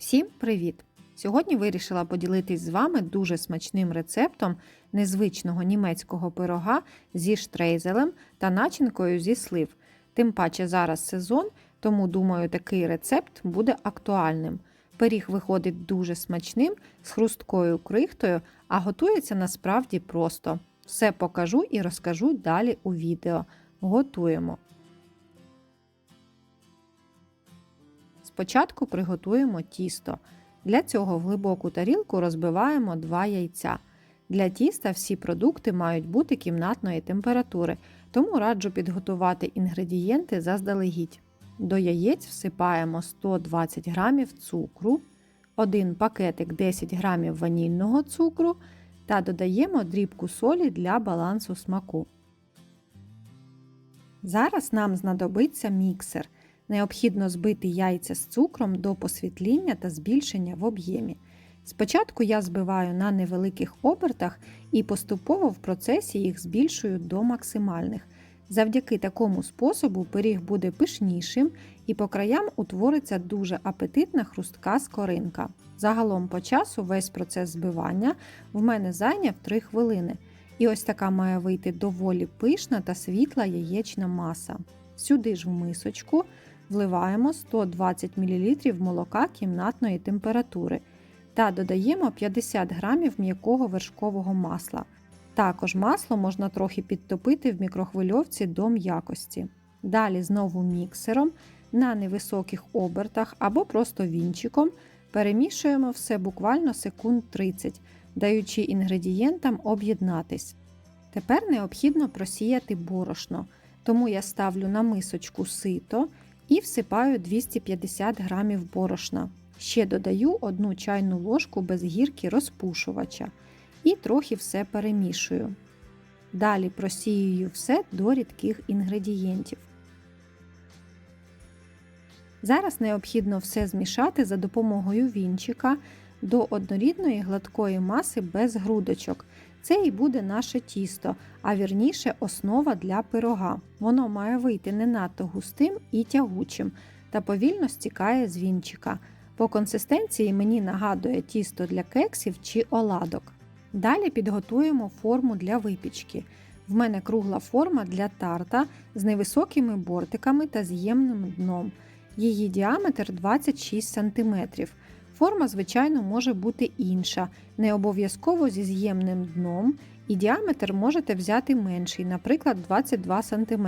Всім привіт! Сьогодні вирішила поділитись з вами дуже смачним рецептом незвичного німецького пирога зі штрейзелем та начинкою зі слив. Тим паче зараз сезон, тому думаю, такий рецепт буде актуальним. Пиріг виходить дуже смачним, з хрусткою крихтою, а готується насправді просто. Все покажу і розкажу далі у відео. Готуємо! Спочатку приготуємо тісто. Для цього в глибоку тарілку розбиваємо 2 яйця. Для тіста всі продукти мають бути кімнатної температури, тому раджу підготувати інгредієнти заздалегідь. До яєць всипаємо 120 г цукру, 1 пакетик 10 г ванільного цукру та додаємо дрібку солі для балансу смаку. Зараз нам знадобиться міксер. Необхідно збити яйця з цукром до посвітління та збільшення в об'ємі. Спочатку я збиваю на невеликих обертах і поступово в процесі їх збільшую до максимальних. Завдяки такому способу пиріг буде пишнішим і по краям утвориться дуже апетитна хрустка скоринка. Загалом по часу весь процес збивання в мене зайняв 3 хвилини. І ось така має вийти доволі пишна та світла яєчна маса. Сюди ж в мисочку вливаємо 120 мл молока кімнатної температури та додаємо 50 г м'якого вершкового масла. Також масло можна трохи підтопити в мікрохвильовці до м'якості. Далі знову міксером на невисоких обертах або просто вінчиком перемішуємо все буквально секунд 30, даючи інгредієнтам об'єднатись. Тепер необхідно просіяти борошно, тому я ставлю на мисочку сито і всипаю 250 г борошна. Ще додаю 1 чайну ложку без гірки розпушувача і трохи все перемішую. Далі просіюю все до рідких інгредієнтів. Зараз необхідно все змішати за допомогою вінчика до однорідної гладкої маси без грудочок. Це і буде наше тісто, а вірніше основа для пирога. Воно має вийти не надто густим і тягучим та повільно стікає з вінчика. По консистенції мені нагадує тісто для кексів чи оладок. Далі підготуємо форму для випічки. В мене кругла форма для тарта з невисокими бортиками та з'ємним дном. Її діаметр 26 см. Форма, звичайно, може бути інша, не обов'язково зі з'ємним дном, і діаметр можете взяти менший, наприклад, 22 см,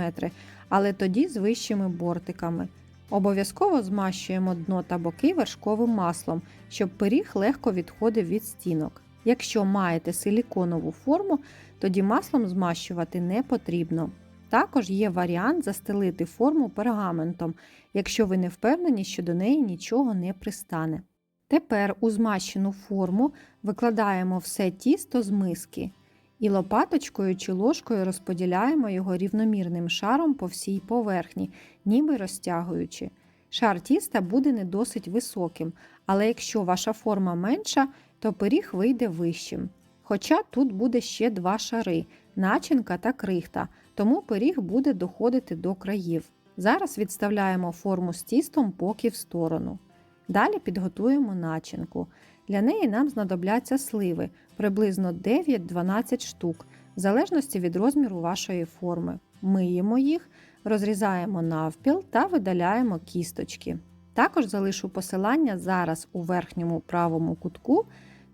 але тоді з вищими бортиками. Обов'язково змащуємо дно та боки вершковим маслом, щоб пиріг легко відходив від стінок. Якщо маєте силіконову форму, тоді маслом змащувати не потрібно. Також є варіант застелити форму пергаментом, якщо ви не впевнені, що до неї нічого не пристане. Тепер у змащену форму викладаємо все тісто з миски і лопаточкою чи ложкою розподіляємо його рівномірним шаром по всій поверхні, ніби розтягуючи. Шар тіста буде не досить високим, але якщо ваша форма менша, то пиріг вийде вищим. Хоча тут буде ще 2 шари – начинка та крихта, тому пиріг буде доходити до країв. Зараз відставляємо форму з тістом поки в сторону. Далі підготуємо начинку. Для неї нам знадобляться сливи, приблизно 9-12 штук, в залежності від розміру вашої форми. Миємо їх, розрізаємо навпіл та видаляємо кісточки. Також залишу посилання зараз у верхньому правому кутку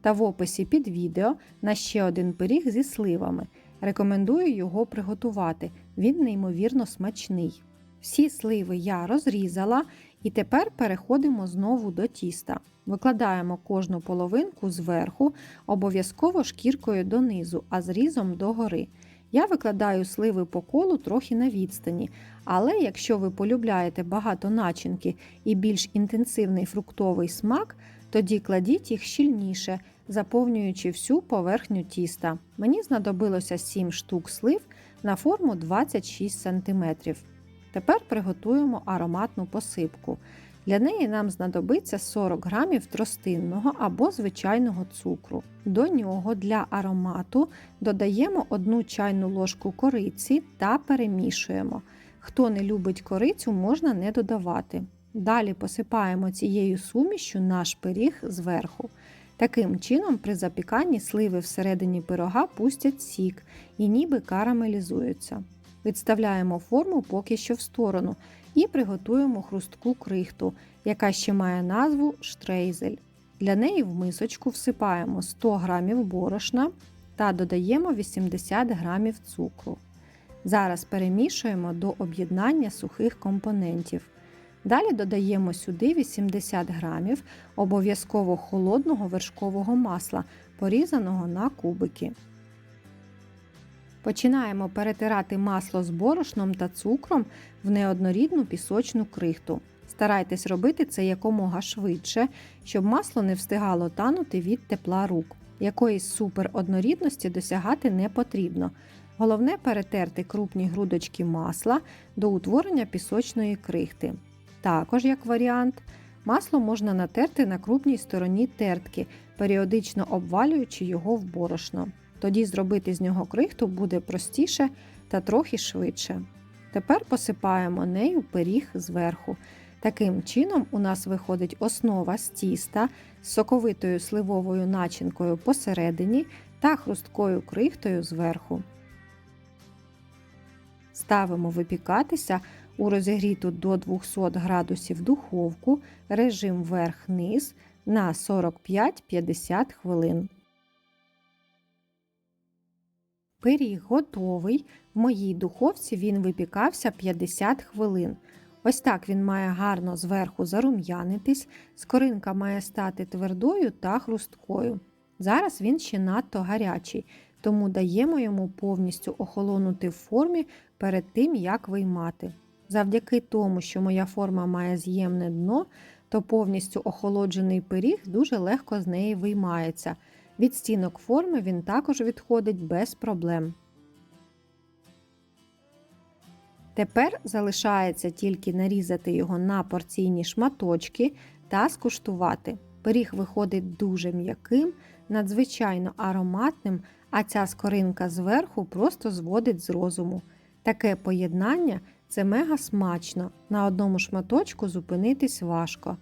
та в описі під відео на ще один пиріг зі сливами. Рекомендую його приготувати, він неймовірно смачний. Всі сливи я розрізала і тепер переходимо знову до тіста. Викладаємо кожну половинку зверху, обов'язково шкіркою донизу, а зрізом догори. Я викладаю сливи по колу трохи на відстані, але якщо ви полюбляєте багато начинки і більш інтенсивний фруктовий смак, тоді кладіть їх щільніше, заповнюючи всю поверхню тіста. Мені знадобилося 7 штук слив на форму 26 см. Тепер приготуємо ароматну посипку. Для неї нам знадобиться 40 г тростинного або звичайного цукру. До нього для аромату додаємо 1 чайну ложку кориці та перемішуємо. Хто не любить корицю, можна не додавати. Далі посипаємо цією сумішшю наш пиріг зверху. Таким чином, при запіканні сливи всередині пирога пустять сік і ніби карамелізуються. Відставляємо форму поки що в сторону і приготуємо хрустку крихту, яка ще має назву штрейзель. Для неї в мисочку всипаємо 100 г борошна та додаємо 80 г цукру. Зараз перемішуємо до об'єднання сухих компонентів. Далі додаємо сюди 80 г обов'язково холодного вершкового масла, порізаного на кубики. Починаємо перетирати масло з борошном та цукром в неоднорідну пісочну крихту. Старайтесь робити це якомога швидше, щоб масло не встигало танути від тепла рук. Якоїсь супероднорідності досягати не потрібно. Головне перетерти крупні грудочки масла до утворення пісочної крихти. Також, як варіант, масло можна натерти на крупній стороні тертки, періодично обвалюючи його в борошно. Тоді зробити з нього крихту буде простіше та трохи швидше. Тепер посипаємо нею пиріг зверху. Таким чином у нас виходить основа з тіста з соковитою сливовою начинкою посередині та хрусткою крихтою зверху. Ставимо випікатися у розігріту до 200 градусів духовку, режим верх-низ на 45-50 хвилин. Пиріг готовий. В моїй духовці він випікався 50 хвилин. Ось так він має гарно зверху зарум'янитись, скоринка має стати твердою та хрусткою. Зараз він ще надто гарячий, тому даємо йому повністю охолонути в формі перед тим, як виймати. Завдяки тому, що моя форма має з'ємне дно, то повністю охолоджений пиріг дуже легко з неї виймається. Від стінок форми він також відходить без проблем. Тепер залишається тільки нарізати його на порційні шматочки та скуштувати. Пиріг виходить дуже м'яким, надзвичайно ароматним, а ця скоринка зверху просто зводить з розуму. Таке поєднання – це мега смачно, на одному шматочку зупинитись важко.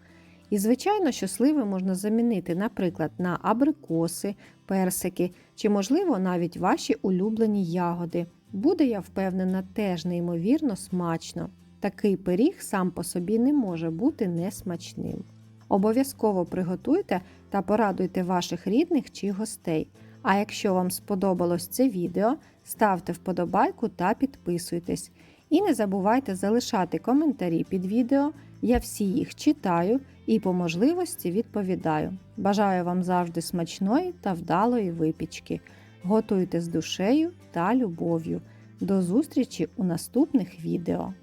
І звичайно, що сливи можна замінити, наприклад, на абрикоси, персики чи, можливо, навіть ваші улюблені ягоди. Буде, я впевнена, теж неймовірно смачно. Такий пиріг сам по собі не може бути несмачним. Обов'язково приготуйте та порадуйте ваших рідних чи гостей. А якщо вам сподобалось це відео, ставте вподобайку та підписуйтесь. І не забувайте залишати коментарі під відео, я всі їх читаю і по можливості відповідаю. Бажаю вам завжди смачної та вдалої випічки. Готуйте з душею та любов'ю. До зустрічі у наступних відео!